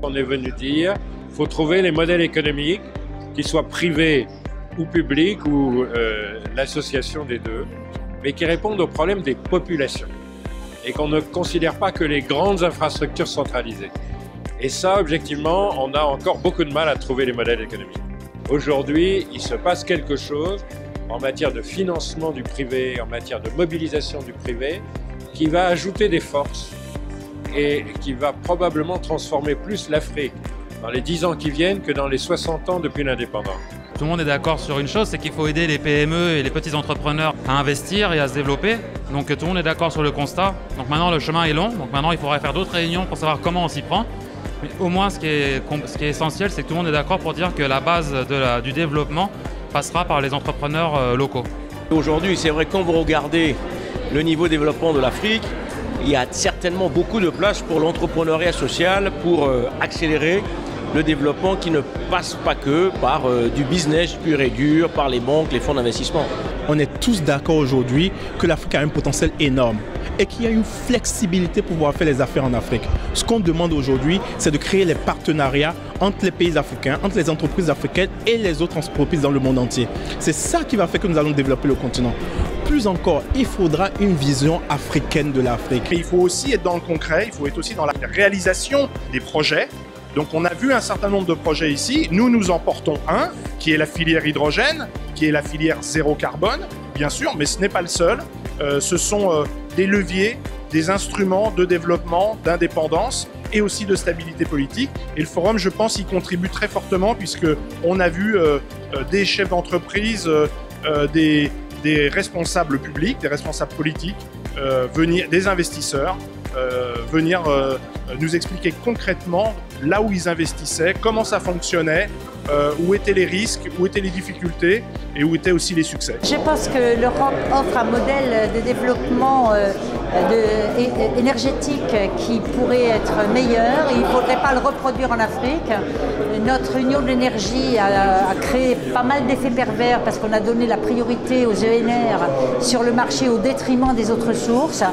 On est venu dire qu'il faut trouver les modèles économiques, qu'ils soient privés ou publics ou l'association des deux, mais qui répondent aux problèmes des populations et qu'on ne considère pas que les grandes infrastructures centralisées. Et ça, objectivement, on a encore beaucoup de mal à trouver les modèles économiques. Aujourd'hui, il se passe quelque chose en matière de financement du privé, en matière de mobilisation du privé, qui va ajouter des forces et qui va probablement transformer plus l'Afrique dans les 10 ans qui viennent que dans les 60 ans depuis l'indépendance. Tout le monde est d'accord sur une chose, c'est qu'il faut aider les PME et les petits entrepreneurs à investir et à se développer. Donc tout le monde est d'accord sur le constat. Donc maintenant le chemin est long, donc maintenant il faudra faire d'autres réunions pour savoir comment on s'y prend. Mais au moins ce qui est essentiel, c'est que tout le monde est d'accord pour dire que la base du développement passera par les entrepreneurs locaux. Aujourd'hui, c'est vrai, quand vous regardez le niveau de développement de l'Afrique, il y a certainement beaucoup de place pour l'entrepreneuriat social, pour accélérer le développement qui ne passe pas que par du business pur et dur, par les banques, les fonds d'investissement. On est tous d'accord aujourd'hui que l'Afrique a un potentiel énorme et qu'il y a une flexibilité pour pouvoir faire les affaires en Afrique. Ce qu'on demande aujourd'hui, c'est de créer les partenariats entre les pays africains, entre les entreprises africaines et les autres entreprises dans le monde entier. C'est ça qui va faire que nous allons développer le continent. Plus encore, il faudra une vision africaine de l'Afrique. Il faut aussi être dans le concret, il faut être aussi dans la réalisation des projets. Donc on a vu un certain nombre de projets ici. Nous en portons un, qui est la filière hydrogène, qui est la filière zéro carbone, bien sûr, mais ce n'est pas le seul. Ce sont des leviers, des instruments de développement, d'indépendance et aussi de stabilité politique. Et le Forum, je pense, y contribue très fortement puisqu'on a vu des chefs d'entreprise, des responsables publics, des responsables politiques, des investisseurs, venir nous expliquer concrètement là où ils investissaient, comment ça fonctionnait, où étaient les risques, où étaient les difficultés et où étaient aussi les succès. Je pense que l'Europe offre un modèle de développement énergétique qui pourrait être meilleur et il ne faudrait pas le reproduire en Afrique. Notre Union de l'énergie a créé pas mal d'effets pervers parce qu'on a donné la priorité aux ENR sur le marché au détriment des autres sources.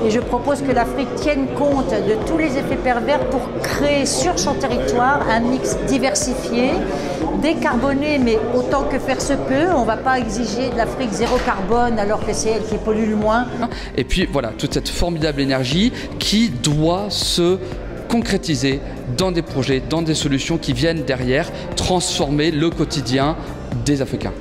Et je propose que l'Afrique tienne compte de tous les effets pervers pour créer sur son territoire un mix diversifié, décarboné, mais autant que faire se peut. On ne va pas exiger de l'Afrique zéro carbone alors que c'est elle qui pollue le moins. Et puis voilà, toute cette formidable énergie qui doit se concrétiser dans des projets, dans des solutions qui viennent derrière transformer le quotidien des Africains.